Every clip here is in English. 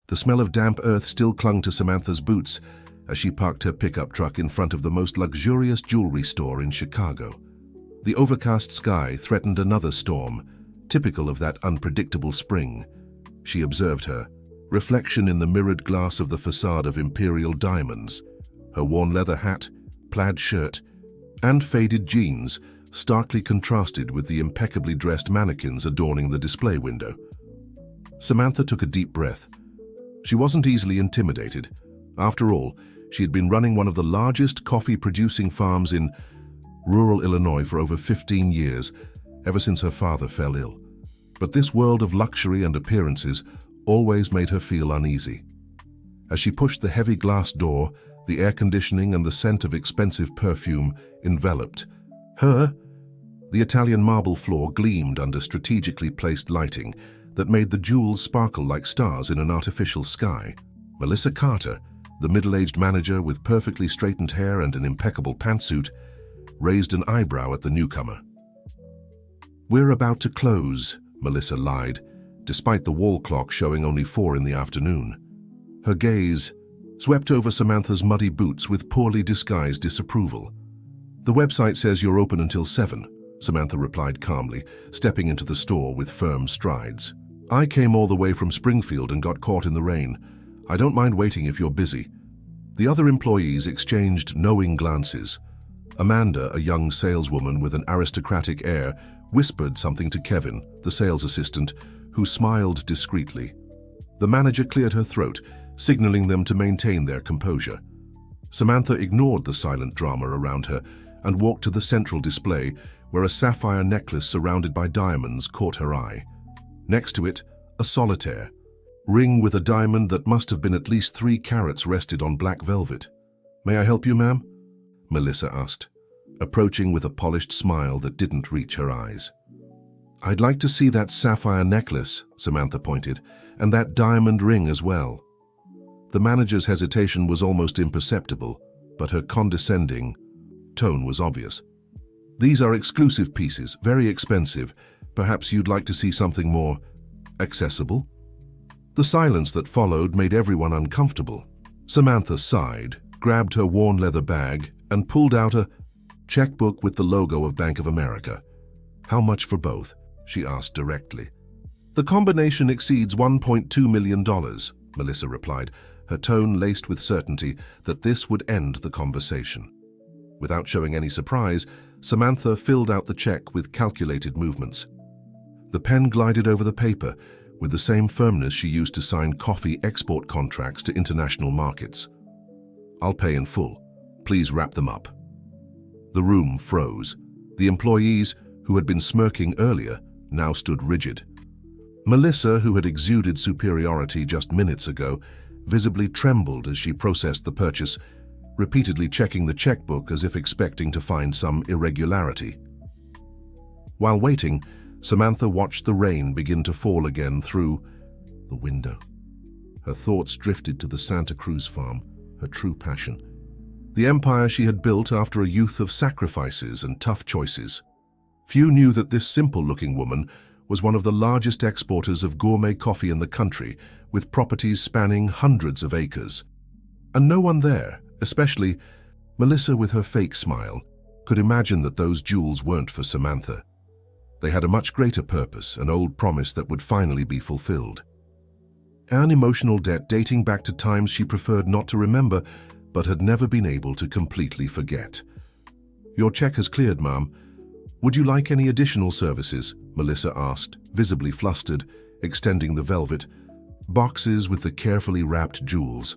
The smell of damp earth still clung to Samantha's boots as she parked her pickup truck in front of the most luxurious jewelry store in Chicago. The overcast sky threatened another storm, typical of that unpredictable spring. She observed her reflection in the mirrored glass of the facade of Imperial Diamonds. Her worn leather hat, plaid shirt, and faded jeans starkly contrasted with the impeccably dressed mannequins adorning the display window. Samantha took a deep breath. She wasn't easily intimidated. After all, she had been running one of the largest coffee-producing farms in rural Illinois for over 15 years, ever since her father fell ill. But this world of luxury and appearances always made her feel uneasy. As she pushed the heavy glass door, the air conditioning and the scent of expensive perfume enveloped her. The Italian marble floor gleamed under strategically placed lighting that made the jewels sparkle like stars in an artificial sky. Melissa Carter, the middle-aged manager with perfectly straightened hair and an impeccable pantsuit, raised an eyebrow at the newcomer. "We're about to close," Melissa lied, despite the wall clock showing only 4 in the afternoon. Her gaze swept over Samantha's muddy boots with poorly disguised disapproval. "The website says you're open until 7, Samantha replied calmly, stepping into the store with firm strides. "I came all the way from Springfield and got caught in the rain. I don't mind waiting if you're busy." The other employees exchanged knowing glances. Amanda, a young saleswoman with an aristocratic air, whispered something to Kevin, the sales assistant, who smiled discreetly. The manager cleared her throat, signaling them to maintain their composure. Samantha ignored the silent drama around her and walked to the central display, where a sapphire necklace surrounded by diamonds caught her eye. Next to it, a solitaire ring with a diamond that must have been at least 3 carats rested on black velvet. "May I help you, ma'am?" Melissa asked, approaching with a polished smile that didn't reach her eyes. "I'd like to see that sapphire necklace," Samantha pointed, "and that diamond ring as well." The manager's hesitation was almost imperceptible, but her condescending tone was obvious. "These are exclusive pieces, very expensive. Perhaps you'd like to see something more accessible?" The silence that followed made everyone uncomfortable. Samantha sighed, grabbed her worn leather bag, and pulled out a checkbook with the logo of Bank of America. "How much for both?" she asked directly. "The combination exceeds $1.2 million, Melissa replied, her tone laced with certainty that this would end the conversation. Without showing any surprise, Samantha filled out the check with calculated movements. The pen glided over the paper with the same firmness she used to sign coffee export contracts to international markets. "I'll pay in full. Please wrap them up." The room froze. The employees, who had been smirking earlier, now stood rigid. Melissa, who had exuded superiority just minutes ago, visibly trembled as she processed the purchase, repeatedly checking the checkbook as if expecting to find some irregularity. While waiting, Samantha watched the rain begin to fall again through the window. Her thoughts drifted to the Santa Cruz farm, her true passion. The empire she had built after a youth of sacrifices and tough choices. Few knew that this simple-looking woman was one of the largest exporters of gourmet coffee in the country, with properties spanning hundreds of acres. And no one there, especially Melissa with her fake smile, could imagine that those jewels weren't for Samantha. They had a much greater purpose, an old promise that would finally be fulfilled. An emotional debt dating back to times she preferred not to remember, but had never been able to completely forget. "Your check has cleared, ma'am. Would you like any additional services?" Melissa asked, visibly flustered, extending the velvet boxes with the carefully wrapped jewels.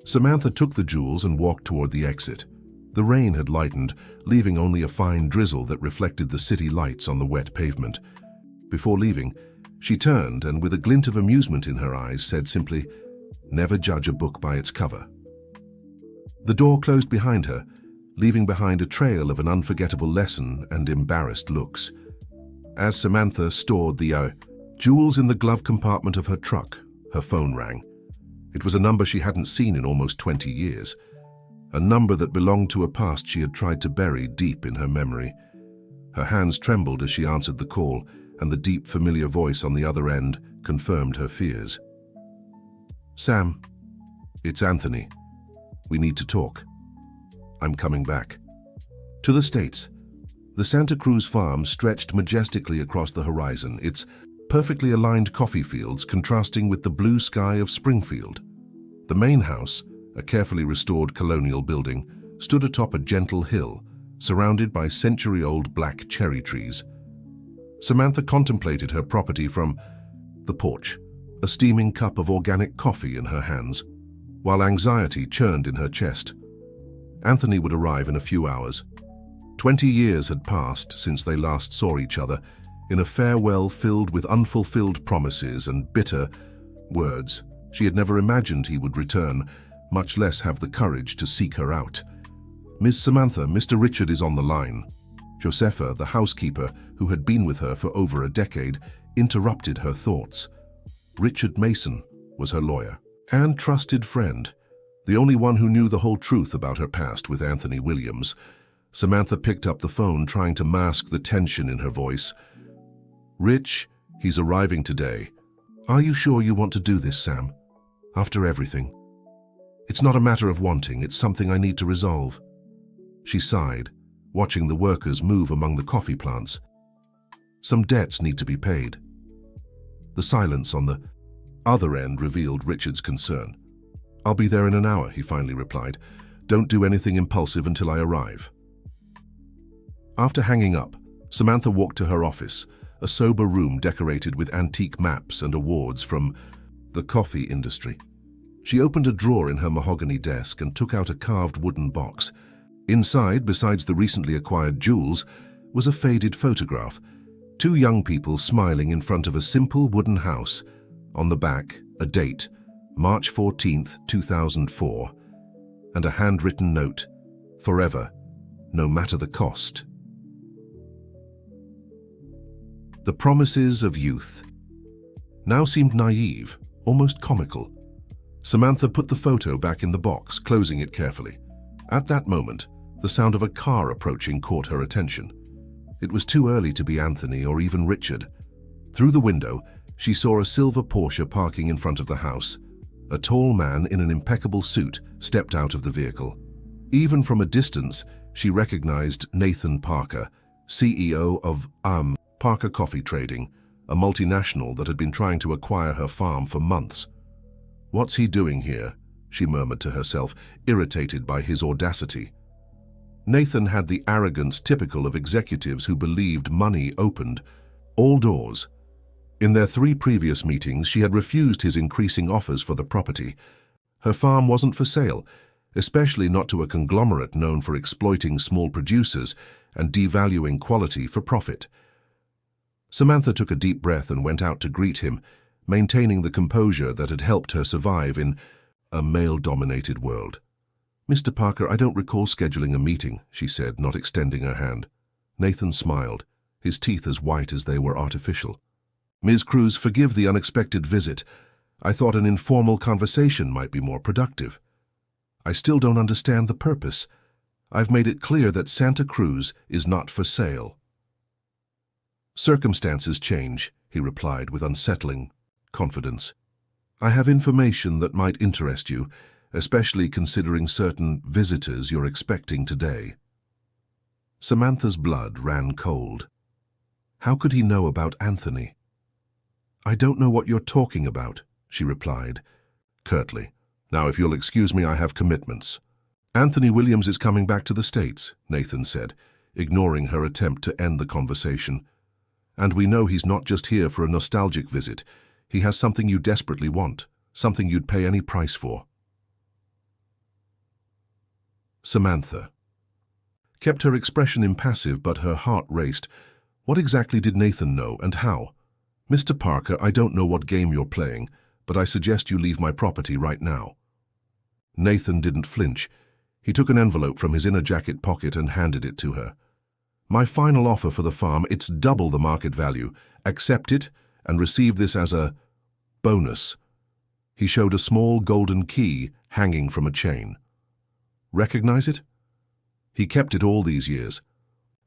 Samantha took the jewels and walked toward the exit. The rain had lightened, leaving only a fine drizzle that reflected the city lights on the wet pavement. Before leaving, she turned and, with a glint of amusement in her eyes, said simply, "Never judge a book by its cover." The door closed behind her, leaving behind a trail of an unforgettable lesson and embarrassed looks. As Samantha stored the jewels in the glove compartment of her truck, her phone rang. It was a number she hadn't seen in almost 20 years. A number that belonged to a past she had tried to bury deep in her memory. Her hands trembled as she answered the call, and the deep, familiar voice on the other end confirmed her fears. Sam, it's Anthony. We need to talk. I'm coming back. To the States. The Santa Cruz farm stretched majestically across the horizon, its perfectly aligned coffee fields contrasting with the blue sky of Springfield. The main house, a carefully restored colonial building, stood atop a gentle hill, surrounded by century-old black cherry trees. Samantha contemplated her property from the porch, a steaming cup of organic coffee in her hands, while anxiety churned in her chest. Anthony would arrive in a few hours. 20 years had passed since they last saw each other, in a farewell filled with unfulfilled promises and bitter words. She had never imagined he would return, much less have the courage to seek her out. "Miss Samantha, Mr. Richard is on the line." Josepha, the housekeeper, who had been with her for over a decade, interrupted her thoughts. Richard Mason was her lawyer and trusted friend, the only one who knew the whole truth about her past with Anthony Williams. Samantha picked up the phone, trying to mask the tension in her voice. "Rich, he's arriving today. Are you sure you want to do this, Sam? After everything? It's not a matter of wanting, it's something I need to resolve." She sighed, watching the workers move among the coffee plants. Some debts need to be paid. The silence on the other end revealed Richard's concern. "I'll be there in an hour," he finally replied. "Don't do anything impulsive until I arrive." After hanging up, Samantha walked to her office, a sober room decorated with antique maps and awards from the coffee industry. She opened a drawer in her mahogany desk and took out a carved wooden box. Inside, besides the recently acquired jewels, was a faded photograph. Two young people smiling in front of a simple wooden house. On the back, a date, March 14th, 2004, and a handwritten note, "Forever, no matter the cost." The promises of youth now seemed naive, almost comical. Samantha put the photo back in the box, closing it carefully. At that moment, the sound of a car approaching caught her attention. It was too early to be Anthony or even Richard. Through the window, she saw a silver Porsche parking in front of the house. A tall man in an impeccable suit stepped out of the vehicle. Even from a distance, she recognized Nathan Parker, CEO of Parker Coffee Trading, a multinational that had been trying to acquire her farm for months. "What's he doing here?" she murmured to herself, irritated by his audacity. Nathan had the arrogance typical of executives who believed money opened all doors. In their 3 previous meetings, she had refused his increasing offers for the property. Her farm wasn't for sale, especially not to a conglomerate known for exploiting small producers and devaluing quality for profit. Samantha took a deep breath and went out to greet him, maintaining the composure that had helped her survive in a male-dominated world. "Mr. Parker, I don't recall scheduling a meeting," she said, not extending her hand. Nathan smiled, his teeth as white as they were artificial. "Ms. Cruz, forgive the unexpected visit. I thought an informal conversation might be more productive. I still don't understand the purpose. I've made it clear that Santa Cruz is not for sale." "Circumstances change," he replied with unsettling confidence. "I have information that might interest you, especially considering certain visitors you're expecting today." Samantha's blood ran cold. How could he know about Anthony? "I don't know what you're talking about," she replied, curtly. "Now, if you'll excuse me, I have commitments." "Anthony Williams is coming back to the States," Nathan said, ignoring her attempt to end the conversation. "And we know he's not just here for a nostalgic visit. He has something you desperately want, something you'd pay any price for." Samantha kept her expression impassive, but her heart raced. What exactly did Nathan know, and how? "Mr. Parker, I don't know what game you're playing, but I suggest you leave my property right now." Nathan didn't flinch. He took an envelope from his inner jacket pocket and handed it to her. "My final offer for the farm, it's double the market value. Accept it and receive this as a bonus." He showed a small golden key hanging from a chain. "Recognize it? He kept it all these years.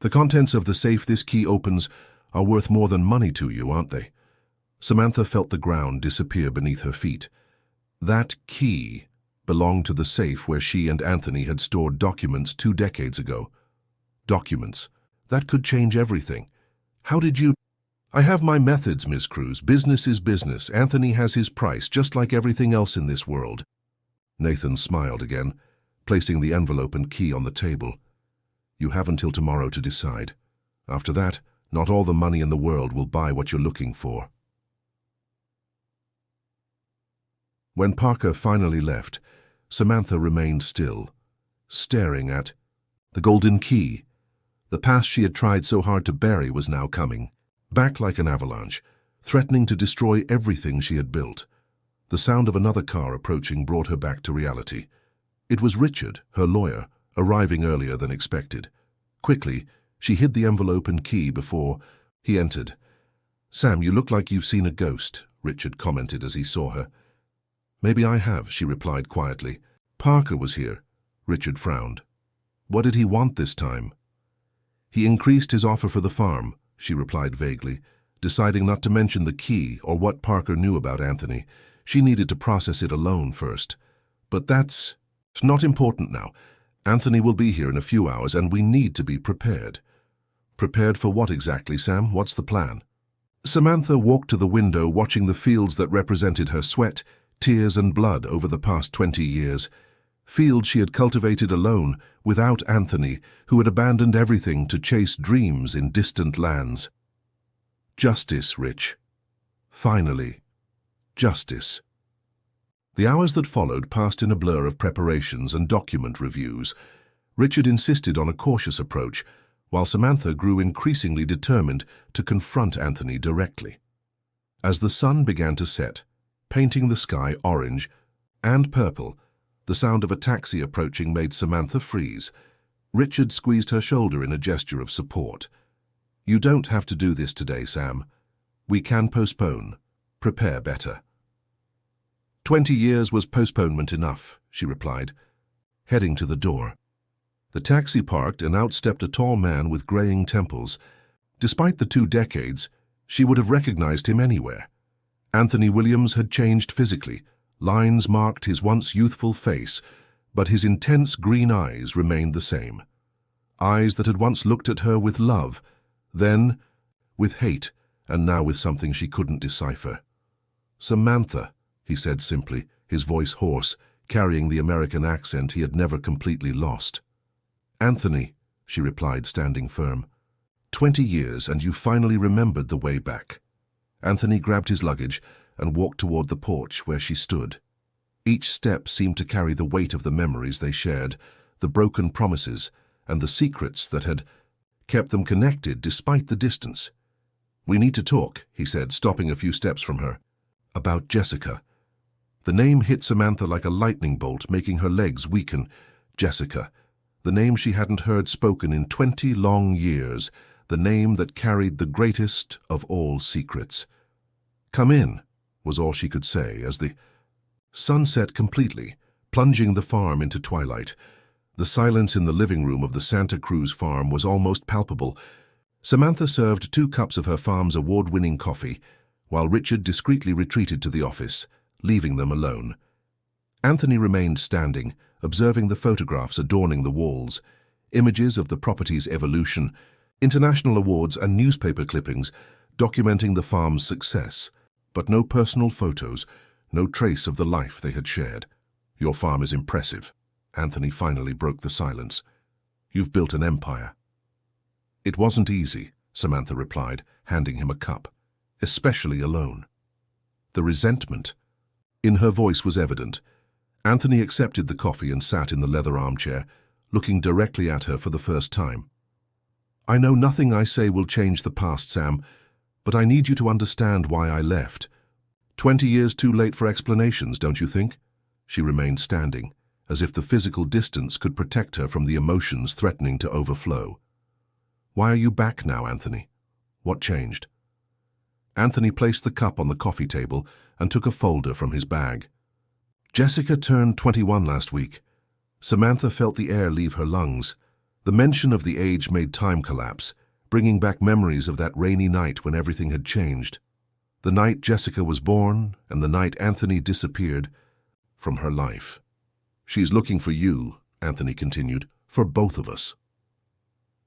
The contents of the safe this key opens are worth more than money to you, aren't they?" Samantha felt the ground disappear beneath her feet. That key belonged to the safe where she and Anthony had stored documents 2 decades ago. Documents. That could change everything. How did you... I have my methods, Ms. Cruz. Business is business. Anthony has his price, just like everything else in this world. Nathan smiled again, placing the envelope and key on the table. You have until tomorrow to decide. After that, not all the money in the world will buy what you're looking for. When Parker finally left, Samantha remained still, staring at the golden key. The past she had tried so hard to bury was now coming, back like an avalanche, threatening to destroy everything she had built. The sound of another car approaching brought her back to reality. It was Richard, her lawyer, arriving earlier than expected. Quickly, she hid the envelope and key before he entered. "Sam, you look like you've seen a ghost," Richard commented as he saw her. "Maybe I have," she replied quietly. "Parker was here." Richard frowned. "What did he want this time?" "He increased his offer for the farm," she replied vaguely, deciding not to mention the key or what Parker knew about Anthony. She needed to process it alone first. "But that's not important now. Anthony will be here in a few hours, and we need to be prepared." "Prepared for what exactly, Sam? What's the plan?" Samantha walked to the window, watching the fields that represented her sweat, tears and blood over the past 20 years. Fields she had cultivated alone, without Anthony, who had abandoned everything to chase dreams in distant lands. Justice, Rich. Finally. Justice. The hours that followed passed in a blur of preparations and document reviews. Richard insisted on a cautious approach, while Samantha grew increasingly determined to confront Anthony directly. As the sun began to set, painting the sky orange and purple, the sound of a taxi approaching made Samantha freeze. Richard squeezed her shoulder in a gesture of support. "You don't have to do this today, Sam. We can postpone. Prepare better." 20 years was postponement enough, she replied, heading to the door. The taxi parked and out stepped a tall man with graying temples. Despite the 2 decades, she would have recognized him anywhere. Anthony Williams had changed physically. Lines marked his once youthful face, but his intense green eyes remained the same. Eyes that had once looked at her with love, then with hate, and now with something she couldn't decipher. "Samantha," he said simply, his voice hoarse, carrying the American accent he had never completely lost. "Anthony," she replied, standing firm. 20 years, and you finally remembered the way back." Anthony grabbed his luggage and walked toward the porch where she stood. Each step seemed to carry the weight of the memories they shared, the broken promises, and the secrets that had kept them connected despite the distance. "We need to talk," he said, stopping a few steps from her. "About Jessica." The name hit Samantha like a lightning bolt, making her legs weaken. Jessica. The name she hadn't heard spoken in 20 long years. The name that carried the greatest of all secrets. "Come in," was all she could say as the sun set completely, plunging the farm into twilight. The silence in the living room of the Santa Cruz farm was almost palpable. Samantha served 2 cups of her farm's award-winning coffee, while Richard discreetly retreated to the office, leaving them alone. Anthony remained standing, observing the photographs adorning the walls, images of the property's evolution, international awards and newspaper clippings documenting the farm's success, but no personal photos, no trace of the life they had shared. "Your farm is impressive," Anthony finally broke the silence. "You've built an empire." "It wasn't easy," Samantha replied, handing him a cup, "especially alone." The resentment in her voice was evident. Anthony accepted the coffee and sat in the leather armchair, looking directly at her for the first time. "I know nothing I say will change the past, Sam, but I need you to understand why I left. 20 years too late for explanations, don't you think?" She remained standing, as if the physical distance could protect her from the emotions threatening to overflow. "Why are you back now, Anthony? What changed?" Anthony placed the cup on the coffee table and took a folder from his bag. "Jessica turned 21 last week." Samantha felt the air leave her lungs. The mention of the age made time collapse, bringing back memories of that rainy night when everything had changed. The night Jessica was born and the night Anthony disappeared, from her life. "She's looking for you," Anthony continued, "for both of us."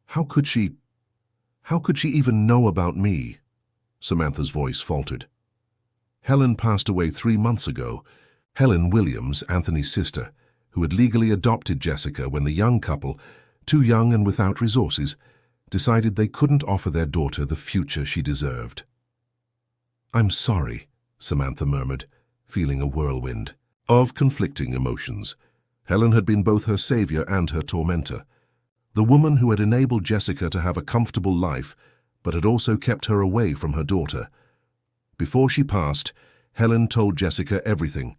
How could she even know about me?" Samantha's voice faltered. "Helen passed away 3 months ago. Helen Williams, Anthony's sister, who had legally adopted Jessica when the young couple, too young and without resources, decided they couldn't offer their daughter the future she deserved." "I'm sorry," Samantha murmured, feeling a whirlwind of conflicting emotions. Helen had been both her savior and her tormentor. The woman who had enabled Jessica to have a comfortable life, but had also kept her away from her daughter. Before she passed, Helen told Jessica everything,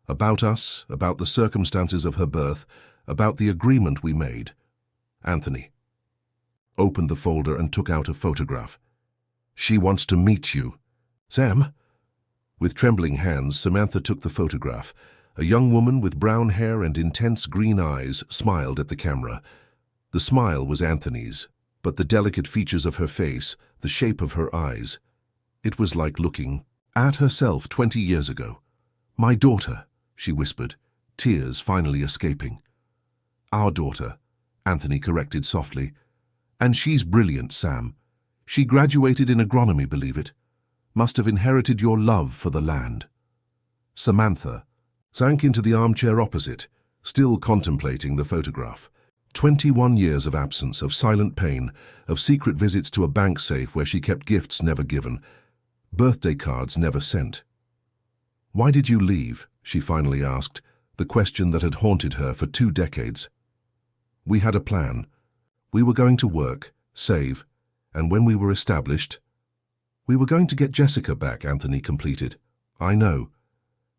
about us, about the circumstances of her birth, about the agreement we made. Anthony opened the folder and took out a photograph. "She wants to meet you." "Sam?" With trembling hands, Samantha took the photograph. A young woman with brown hair and intense green eyes smiled at the camera. The smile was Anthony's, but the delicate features of her face, the shape of her eyes, it was like looking at herself 20 years ago. "My daughter," she whispered, tears finally escaping. "Our daughter," Anthony corrected softly. "And she's brilliant, Sam. She graduated in agronomy, believe it. Must have inherited your love for the land." Samantha sank into the armchair opposite, still contemplating the photograph. 21 years of absence, of silent pain, of secret visits to a bank safe where she kept gifts never given, birthday cards never sent. "Why did you leave?" she finally asked, the question that had haunted her for 2 decades. "We had a plan. We were going to work, save, and when we were established—" "We were going to get Jessica back," Anthony completed. "I know.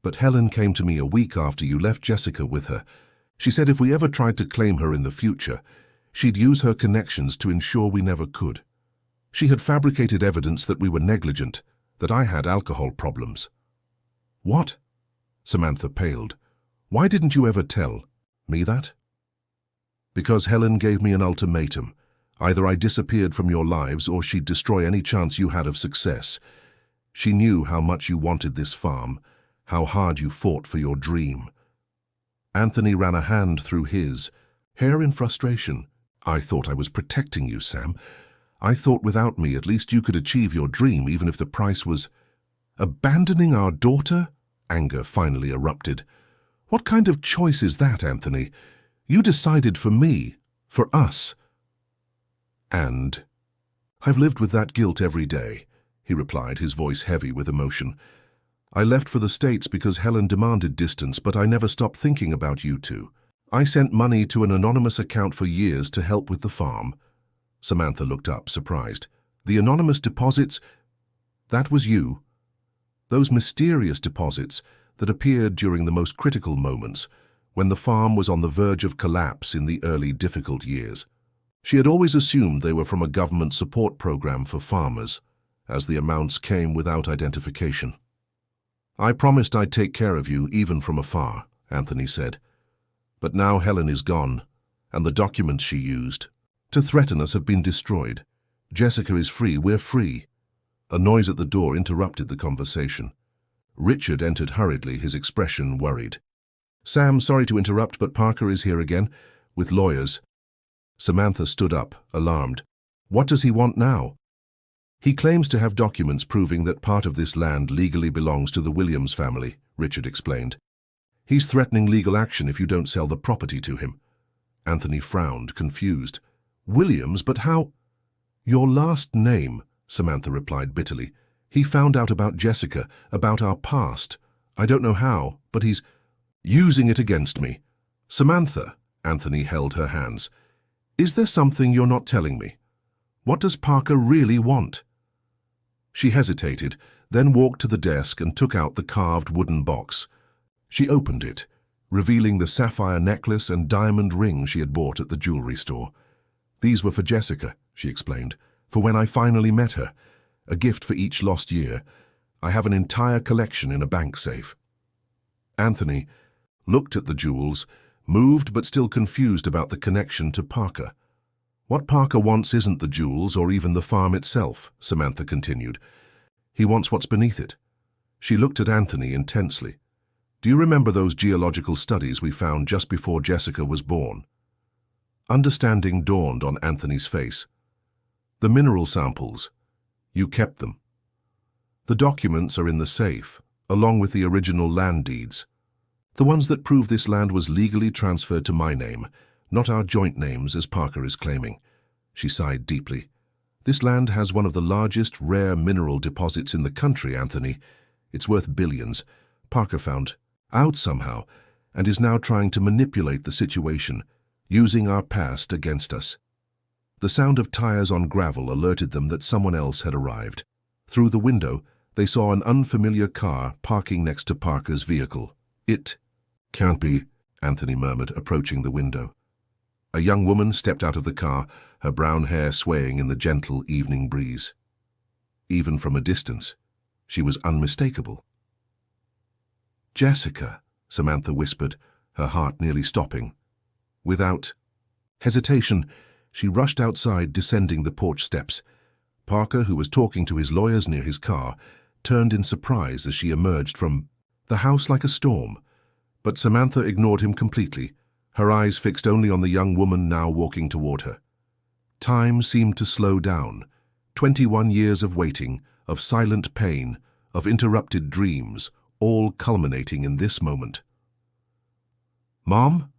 But Helen came to me a week after you left Jessica with her. She said if we ever tried to claim her in the future, she'd use her connections to ensure we never could. She had fabricated evidence that we were negligent, that I had alcohol problems." "What?" Samantha paled. "Why didn't you ever tell me that?" "Because Helen gave me an ultimatum. Either I disappeared from your lives or she'd destroy any chance you had of success. She knew how much you wanted this farm, how hard you fought for your dream." Anthony ran a hand through his, hair in frustration. "I thought I was protecting you, Sam. I thought without me at least you could achieve your dream, even if the price was—" "Abandoning our daughter?" Anger finally erupted. "What kind of choice is that, Anthony? You decided for me, for us." "And I've lived with that guilt every day," he replied, his voice heavy with emotion. "I left for the States because Helen demanded distance, but I never stopped thinking about you two. I sent money to an anonymous account for years to help with the farm." Samantha looked up, surprised. "The anonymous deposits? That was you? Those mysterious deposits that appeared during the most critical moments, when the farm was on the verge of collapse in the early difficult years." She had always assumed they were from a government support program for farmers, as the amounts came without identification. "I promised I'd take care of you, even from afar," Anthony said. "But now Helen is gone, and the documents she used to threaten us have been destroyed. Jessica is free, we're free." A noise at the door interrupted the conversation. Richard entered hurriedly, his expression worried. "Sam, sorry to interrupt, but Parker is here again, with lawyers." Samantha stood up, alarmed. "What does he want now?" "He claims to have documents proving that part of this land legally belongs to the Williams family," Richard explained. "He's threatening legal action if you don't sell the property to him." Anthony frowned, confused. "Williams? But how—" "Your last name," Samantha replied bitterly. "He found out about Jessica, about our past. I don't know how, but he's using it against me." "Samantha," Anthony held her hands. "Is there something you're not telling me? What does Parker really want?" She hesitated, then walked to the desk and took out the carved wooden box. She opened it, revealing the sapphire necklace and diamond ring she had bought at the jewelry store. "These were for Jessica," she explained, "for when I finally met her. A gift for each lost year. I have an entire collection in a bank safe." Anthony looked at the jewels, moved but still confused about the connection to Parker. "What Parker wants isn't the jewels or even the farm itself," Samantha continued. "He wants what's beneath it." She looked at Anthony intensely. Do you remember those geological studies we found just before Jessica was born? Understanding dawned on Anthony's face. The mineral samples. You kept them. The documents are in the safe, along with the original land deeds. The ones that prove this land was legally transferred to my name, not our joint names as Parker is claiming. She sighed deeply. This land has one of the largest rare mineral deposits in the country, Anthony. It's worth billions. Parker found out somehow and is now trying to manipulate the situation, using our past against us. The sound of tires on gravel alerted them that someone else had arrived. Through the window, they saw an unfamiliar car parking next to Parker's vehicle. It can't be, Anthony murmured, approaching the window. A young woman stepped out of the car, her brown hair swaying in the gentle evening breeze. Even from a distance, she was unmistakable. Jessica, Samantha whispered, her heart nearly stopping. Without hesitation, she rushed outside, descending the porch steps. Parker, who was talking to his lawyers near his car, turned in surprise as she emerged from the house like a storm. But Samantha ignored him completely, her eyes fixed only on the young woman now walking toward her. Time seemed to slow down. 21 years of waiting, of silent pain, of interrupted dreams, all culminating in this moment. "Mom?"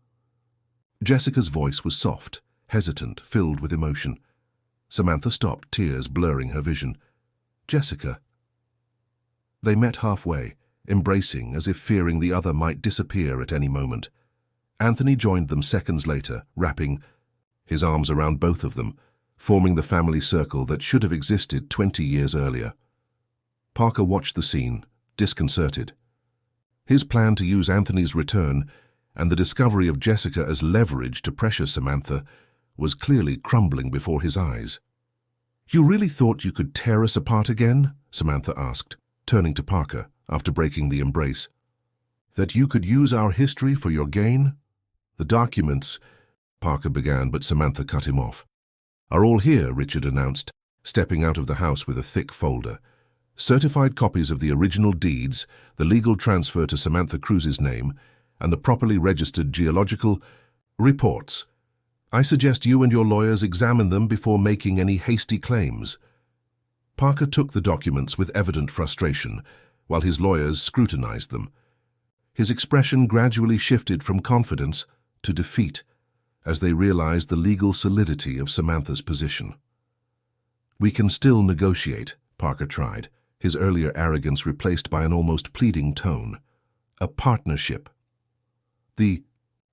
Jessica's voice was soft, hesitant, filled with emotion. Samantha stopped, tears blurring her vision. "Jessica." They met halfway, embracing as if fearing the other might disappear at any moment. Anthony joined them seconds later, wrapping his arms around both of them, forming the family circle that should have existed 20 years earlier. Parker watched the scene, disconcerted. His plan to use Anthony's return and the discovery of Jessica as leverage to pressure Samantha was clearly crumbling before his eyes. "You really thought you could tear us apart again?" Samantha asked, turning to Parker after breaking the embrace. "That you could use our history for your gain? The documents," Parker began, but Samantha cut him off. "Are all here," Richard announced, stepping out of the house with a thick folder. "Certified copies of the original deeds, the legal transfer to Samantha Cruz's name, and the properly registered geological reports. I suggest you and your lawyers examine them before making any hasty claims." Parker took the documents with evident frustration, while his lawyers scrutinized them. His expression gradually shifted from confidence to defeat as they realized the legal solidity of Samantha's position. "We can still negotiate," Parker tried, his earlier arrogance replaced by an almost pleading tone. "A partnership." "The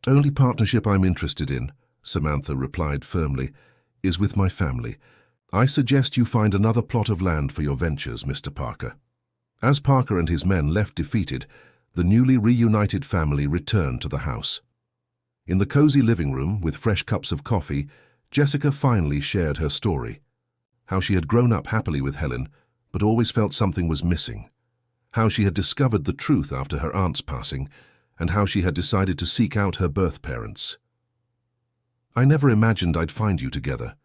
only partnership I'm interested in," Samantha replied firmly, "is with my family. I suggest you find another plot of land for your ventures, Mr. Parker." As Parker and his men left defeated, the newly reunited family returned to the house. In the cozy living room, with fresh cups of coffee, Jessica finally shared her story. How she had grown up happily with Helen, but always felt something was missing. How she had discovered the truth after her aunt's passing, and how she had decided to seek out her birth parents. "I never imagined I'd find you together,"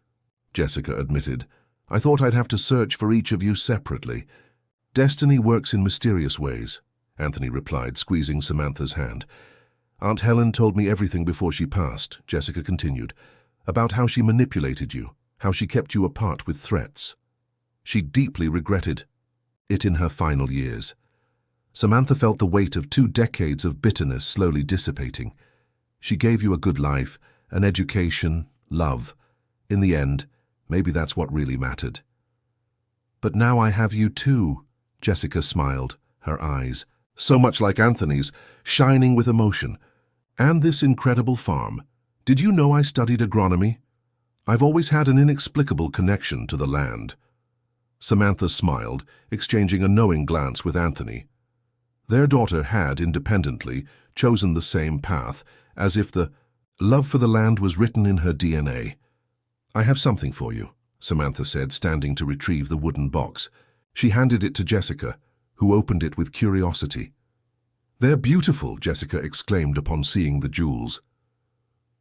Jessica admitted. "I thought I'd have to search for each of you separately. Destiny works in mysterious ways," Anthony replied, squeezing Samantha's hand. "Aunt Helen told me everything before she passed," Jessica continued, "about how she manipulated you, how she kept you apart with threats. She deeply regretted it in her final years." Samantha felt the weight of 2 decades of bitterness slowly dissipating. "She gave you a good life, an education, love. In the end, maybe that's what really mattered." "But now I have you too," Jessica smiled, her eyes, so much like Anthony's, shining with emotion. "And this incredible farm. Did you know I studied agronomy? I've always had an inexplicable connection to the land." Samantha smiled, exchanging a knowing glance with Anthony. Their daughter had, independently, chosen the same path, as if the love for the land was written in her DNA. "I have something for you," Samantha said, standing to retrieve the wooden box. She handed it to Jessica, who opened it with curiosity. "They're beautiful," Jessica exclaimed upon seeing the jewels.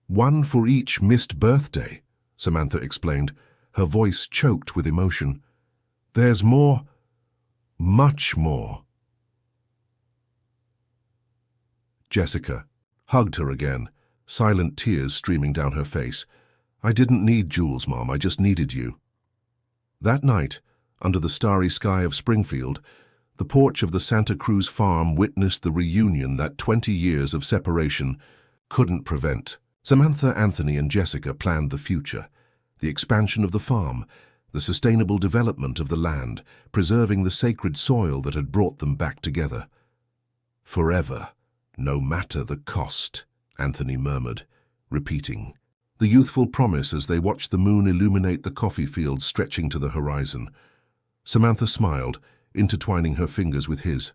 "One for each missed birthday," Samantha explained, her voice choked with emotion. "There's more, much more." Jessica hugged her again, silent tears streaming down her face. "I didn't need Jules, Mom, I just needed you." That night, under the starry sky of Springfield, the porch of the Santa Cruz farm witnessed the reunion that 20 years of separation couldn't prevent. Samantha, Anthony, and Jessica planned the future, the expansion of the farm, the sustainable development of the land, preserving the sacred soil that had brought them back together. "Forever, no matter the cost," Anthony murmured, repeating the youthful promise as they watched the moon illuminate the coffee fields stretching to the horizon. Samantha smiled, intertwining her fingers with his.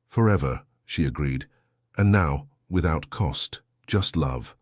"Forever," she agreed, "and now, without cost, just love."